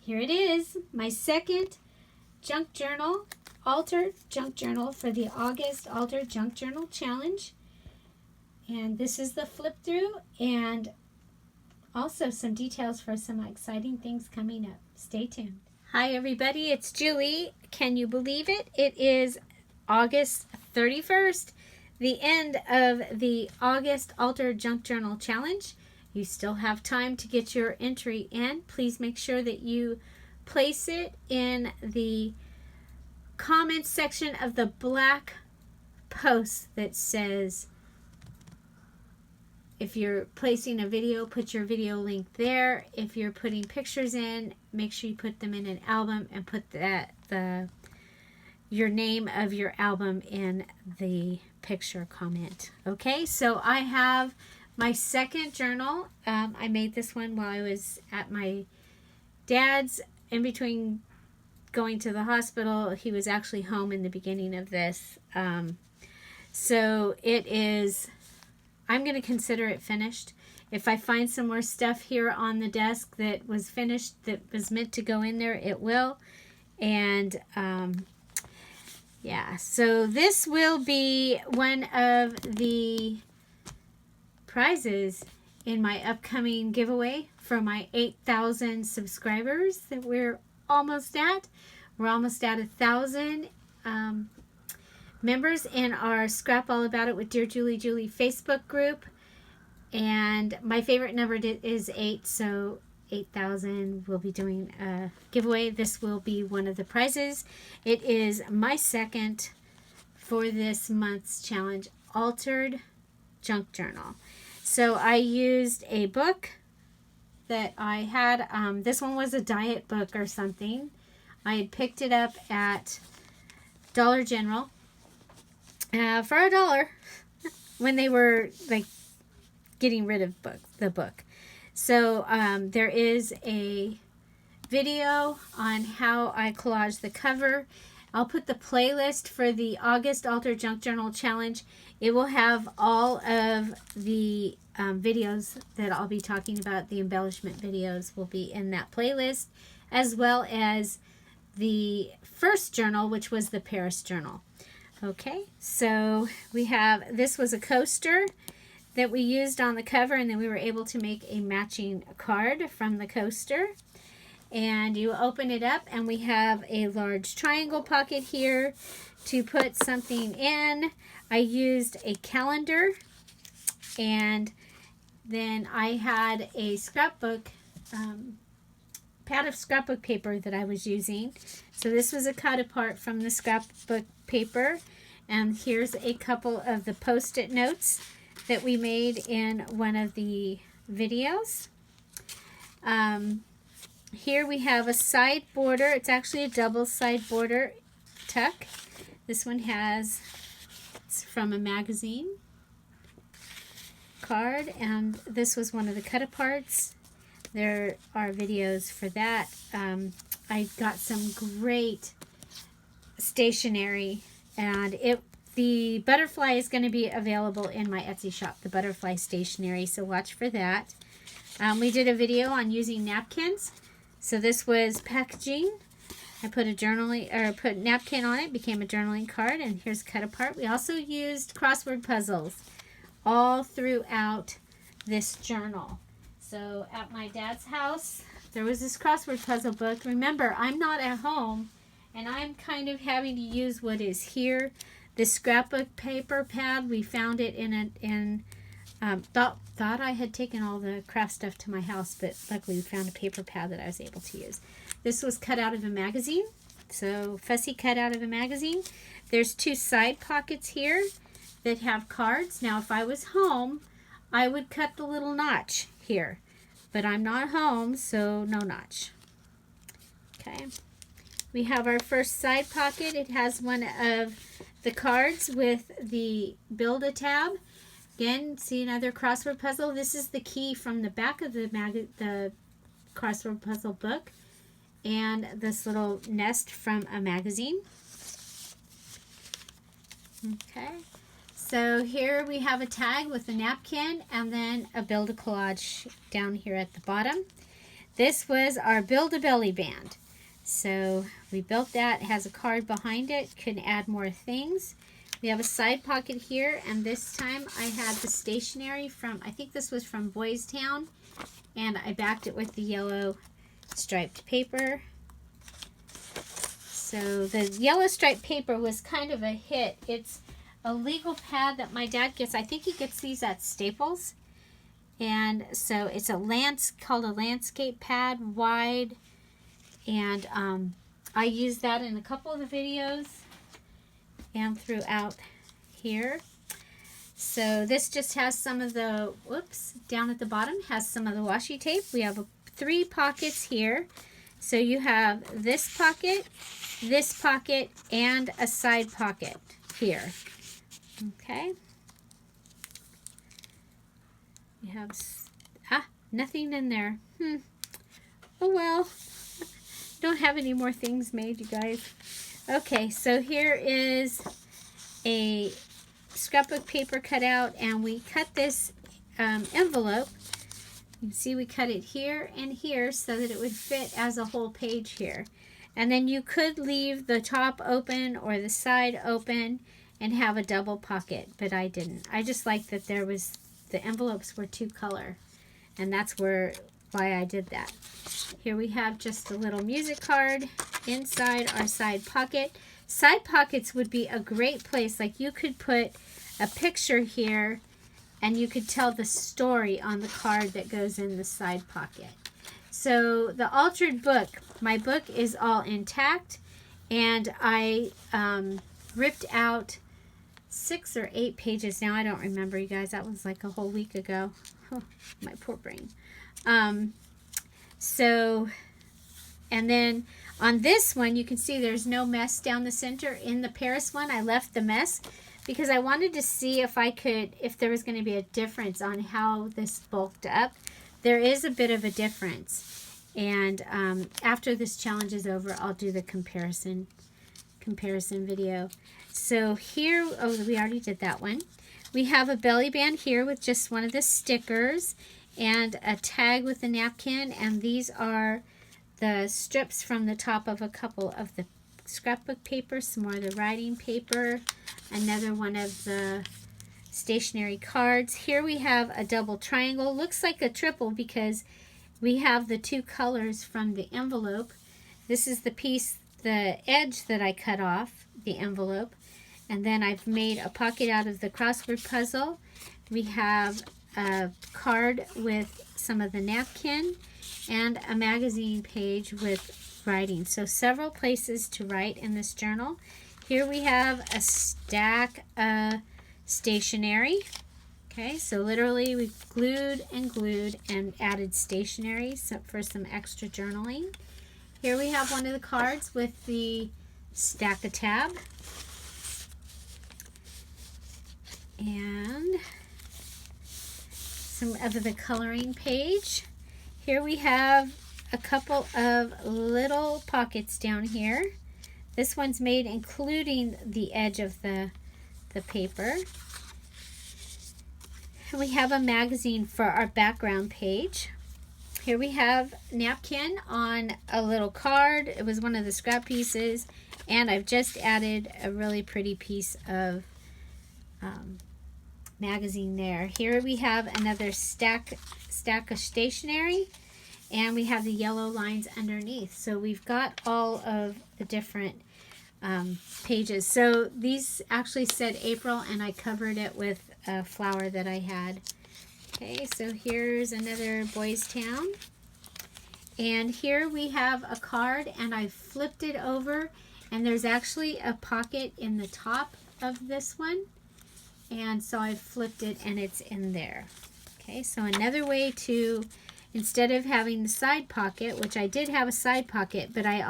Here it is, my second junk journal, altered junk journal for the August Altered Junk Journal Challenge. And this is the flip through, and also some details for some exciting things coming up. Stay tuned. Hi everybody, it's Julie. Can you believe it? It is August 31st, the end of the August Altered Junk Journal Challenge. You still have time to get your entry in. Please make sure that you place it in the comments section of the black post that says, if you're placing a video, put your video link there. If you're putting pictures in, make sure you put them in an album and put your name of your album in the picture comment. Okay, so I have my second journal. I made this one while I was at my dad's. In between going to the hospital, he was actually home in the beginning of this. So it is, I'm going to consider it finished. If I find some more stuff here on the desk that was finished, that was meant to go in there, it will. And yeah, so this will be one of the prizes in my upcoming giveaway for my 8,000 subscribers that we're almost at. We're almost at 1,000 members in our Scrap All About It with Dear Julie Facebook group. And my favorite number is 8, so 8,000 will be doing a giveaway. This will be one of the prizes. It is my second for this month's challenge, Altered Junk Journal. So I used a book that I had. This one was a diet book or something. I had picked it up at Dollar General for $1 when they were like getting rid of the book. So there is a video on how I collage the cover. I'll put the playlist for the August Altered Junk Journal Challenge. It will have all of the videos that I'll be talking about. The embellishment videos will be in that playlist, as well as the first journal, which was the Paris journal. Okay, so we have, this was a coaster that we used on the cover, and then we were able to make a matching card from the coaster. And you open it up, and we have a large triangle pocket here to put something in. I used a calendar, and then I had a scrapbook, pad of scrapbook paper that I was using. So this was a cut apart from the scrapbook paper. And here's a couple of the post-it notes that we made in one of the videos. Here we have a side border. It's actually a double side border tuck. This one has, it's from a magazine card, and this was one of the cut-aparts. There are videos for that. I got some great stationery, and the butterfly is going to be available in my Etsy shop, the butterfly stationery, so watch for that. We did a video on using napkins. So this was packaging. I put put napkin on it, became a journaling card, and here's cut apart. We also used crossword puzzles all throughout this journal. So at my dad's house, there was this crossword puzzle book. Remember, I'm not at home, and I'm kind of having to use what is here. This scrapbook paper pad, we found it thought I had taken all the craft stuff to my house, but luckily we found a paper pad that I was able to use. This was cut out of a magazine, so fussy cut out of a magazine. There's 2 side pockets here that have cards. Now if I was home, I would cut the little notch here, but I'm not home, so no notch. Okay, we have our first side pocket. It has one of the cards with the Build-A-Tab. Again, see another crossword puzzle. This is the key from the back of the crossword puzzle book, and this little nest from a magazine. Okay, so here we have a tag with a napkin and then a Build-A-Collage down here at the bottom. this was our Build-A-Belly band. So we built that. It has a card behind it. Can add more things. We have a side pocket here, and this time I had the stationery from, I think this was from Boys Town, and I backed it with the yellow striped paper. So the yellow striped paper was kind of a hit. It's a legal pad that my dad gets. I think he gets these at Staples. And so it's called a landscape pad, wide. And I use that in a couple of the videos and throughout here. So this just has some of the, down at the bottom has some of the washi tape. We have 3 pockets here. So you have this pocket, and a side pocket here. Okay. You have, nothing in there. Oh well. Don't have any more things made, you guys. Okay, so here is a scrapbook paper cutout, and we cut this envelope. You can see we cut it here and here so that it would fit as a whole page here. And then you could leave the top open or the side open and have a double pocket, but I didn't. I just liked that the envelopes were 2 color, and that's why I did that. Here we have just a little music card inside our side pocket. Side pockets would be a great place. Like you could put a picture here and you could tell the story on the card that goes in the side pocket. So the altered book, my book is all intact, and I ripped out 6 or 8 pages. Now I don't remember, you guys. That was like a whole week ago. Oh, my poor brain. And then on this one, you can see there's no mess down the center. In the Paris one, I left the mess because I wanted to see if there was going to be a difference on how this bulked up. There is a bit of a difference. And after this challenge is over, I'll do the comparison video. So here, we already did that one. We have a belly band here with just one of the stickers and a tag with a napkin, and these are the strips from the top of a couple of the scrapbook paper, some more of the writing paper, another one of the stationery cards. Here we have a double triangle. Looks like a triple because we have the 2 colors from the envelope. This is the piece, the edge that I cut off the envelope, and then I've made a pocket out of the crossword puzzle. We have a card with some of the napkin and a magazine page with writing. So several places to write in this journal. Here we have a stack of stationery. Okay, so literally we glued and added stationery for some extra journaling. Here we have one of the cards with the stack of tab. And some of the coloring page. Here we have a couple of little pockets down here. This one's made including the edge of the paper. And we have a magazine for our background page. Here we have napkin on a little card. It was one of the scrap pieces, and I've just added a really pretty piece of magazine there. Here we have another stack of stationery, and we have the yellow lines underneath. So we've got all of the different pages. So these actually said April, and I covered it with a flower that I had. Okay, so here's another Boys Town. And here we have a card, and I flipped it over, and there's actually a pocket in the top of this one. And so I flipped it, and it's in there. Okay, so another way to, instead of having the side pocket, which I did have a side pocket, but I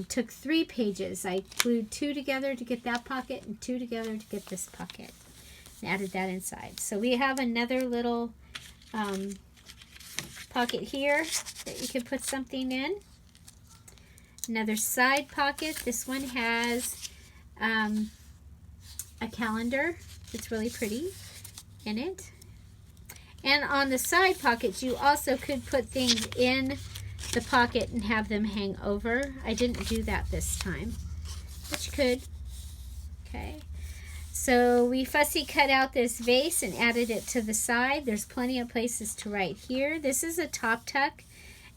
took 3 pages. I glued 2 together to get that pocket and 2 together to get this pocket, and added that inside. So we have another little pocket here that you can put something in. Another side pocket. This one has a calendar. It's really pretty in it. And on the side pockets, you also could put things in the pocket and have them hang over. I didn't do that this time, but you could. Okay. So we fussy cut out this vase and added it to the side. There's plenty of places to write here. This is a top tuck,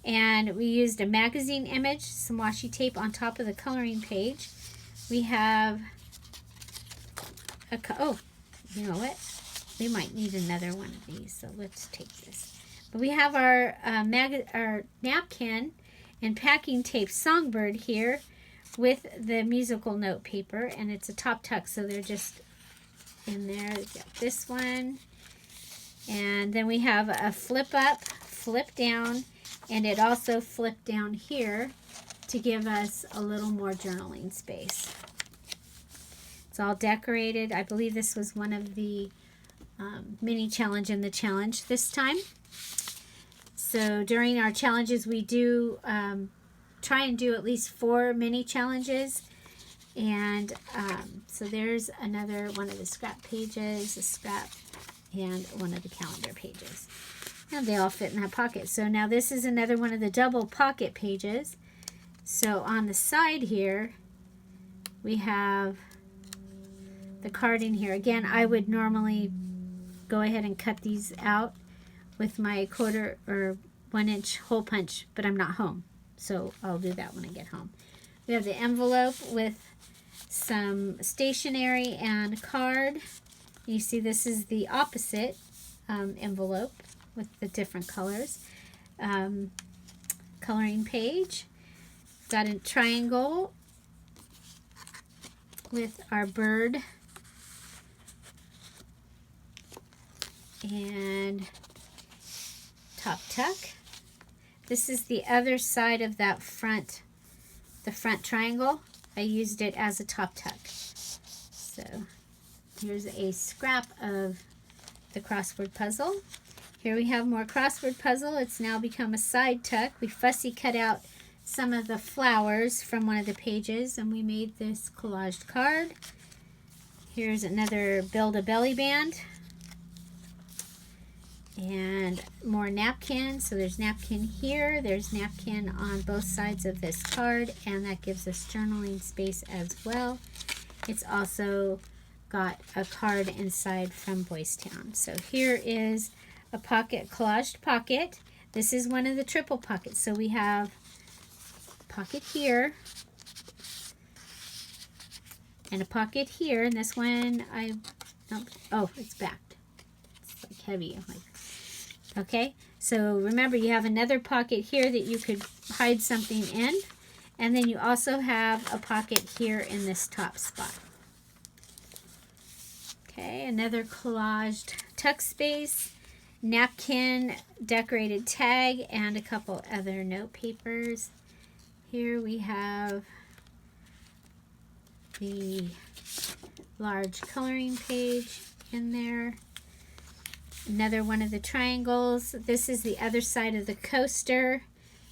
and we used a magazine image, some washi tape on top of the coloring page. We have oh, you know what? We might need another one of these, so let's take this. But we have our napkin and packing tape songbird here with the musical note paper, and it's a top tuck, so they're just in there. We've got this one, and then we have a flip up, flip down, and it also flipped down here to give us a little more journaling space. It's all decorated. I believe this was one of the mini challenge in the challenge this time. So during our challenges, we do try and do at least 4 mini challenges. And so there's another one of the scrap pages, a scrap, and one of the calendar pages. And they all fit in that pocket. So now this is another one of the double pocket pages. So on the side here, we have the card in here. Again, I would normally go ahead and cut these out with my 1/4 or 1-inch hole punch, but I'm not home. So I'll do that when I get home. We have the envelope with some stationery and a card. You see this is the opposite envelope with the different colors. Coloring page. Got a triangle with our bird and top tuck. This is the other side of that front, the front triangle. I used it as a top tuck. So here's a scrap of the crossword puzzle. Here we have more crossword puzzle. It's now become a side tuck. We fussy cut out some of the flowers from one of the pages, and we made this collaged card. Here's another build a belly band. And more napkin. So there's napkin here, there's napkin on both sides of this card, and that gives us journaling space as well. It's also got a card inside from Boys Town. So here is a pocket, collaged pocket. This is one of the triple pockets. So we have a pocket here and a pocket here, and this one oh, it's backed. It's like heavy. I'm like, okay, so remember you have another pocket here that you could hide something in, and then you also have a pocket here in this top spot. Okay, another collaged tuck space, napkin, decorated tag, and a couple other note papers. Here we have the large coloring page in there. Another one of the triangles. This is the other side of the coaster,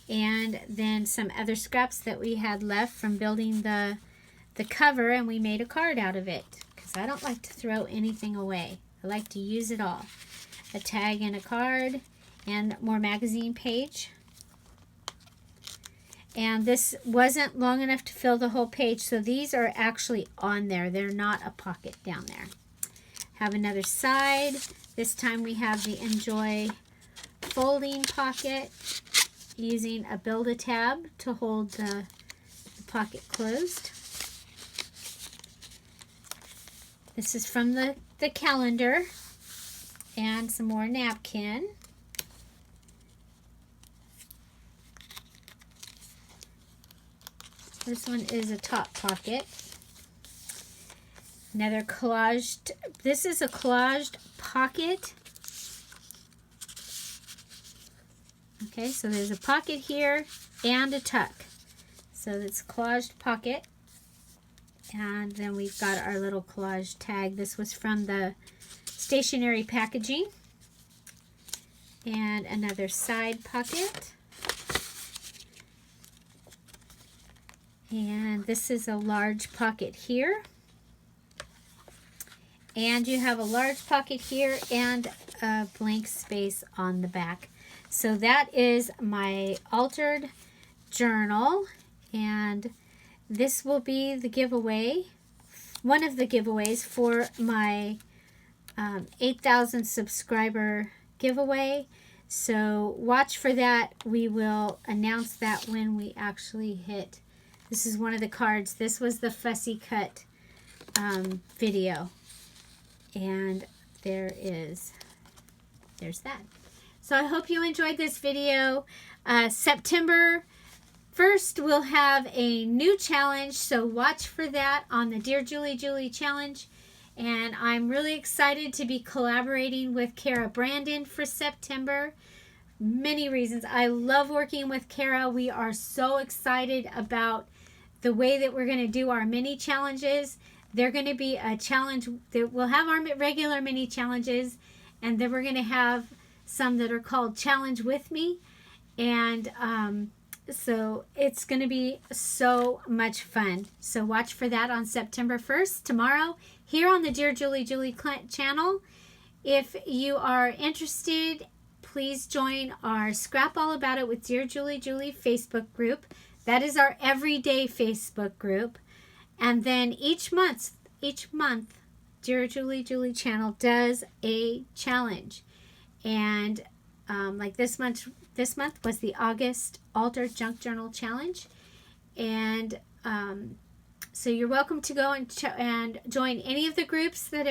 and then some other scraps that we had left from building the cover, and we made a card out of it because I don't like to throw anything away. I like to use it all. A tag and a card, and more magazine page. And this wasn't long enough to fill the whole page, so these are actually on there. They're not a pocket down there. Have another side. This time we have the Enjoy folding pocket using a Build-A-Tab to hold the pocket closed. This is from the calendar, and some more napkin. This one is a top pocket. Another collaged, this is a collaged pocket. Okay, so there's a pocket here and a tuck. So it's collaged pocket. And then we've got our little collage tag. This was from the stationery packaging. And another side pocket. And this is a large pocket here. And you have a large pocket here and a blank space on the back. So that is my altered journal, and this will be the giveaway, one of the giveaways for my 8,000 subscriber giveaway. So watch for that. We will announce that when we actually hit. This is one of the cards. This was the fussy cut video, and there's that. So I hope you enjoyed this video. September 1st, we'll have a new challenge, so watch for that on the Dear Julie Julie challenge. And I'm really excited to be collaborating with Kara Brandon for September. Many reasons. I love working with Kara. We are so excited about the way that we're going to do our mini challenges. They're going to be a challenge that we'll have our regular mini challenges, and then we're going to have some that are called Challenge With Me. And so it's going to be so much fun. So watch for that on September 1st, tomorrow, here on the Dear Julie Julie channel. If you are interested, please join our Scrap All About It with Dear Julie Julie Facebook group. That is our everyday Facebook group. And then each month, Dear Julie Julie channel does a challenge. And like this month was the August Altered Junk Journal Challenge. And so you're welcome to go and join any of the groups that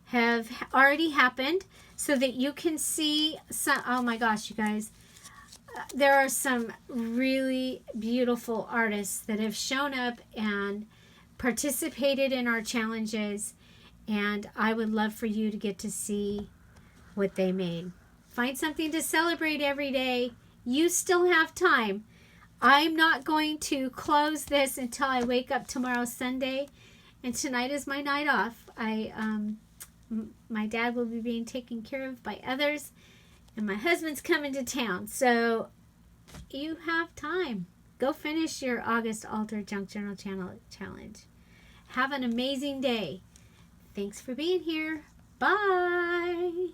have already happened, so that you can see some. Oh my gosh, you guys, there are some really beautiful artists that have shown up and participated in our challenges, and I would love for you to get to see what they made. Find something to celebrate every day. You still have time. I'm not going to close this until I wake up tomorrow, Sunday, and tonight is my night off. My dad will be being taken care of by others, and my husband's coming to town. So you have time. Go finish your August Altered Junk Journal challenge. Have an amazing day. Thanks for being here. Bye.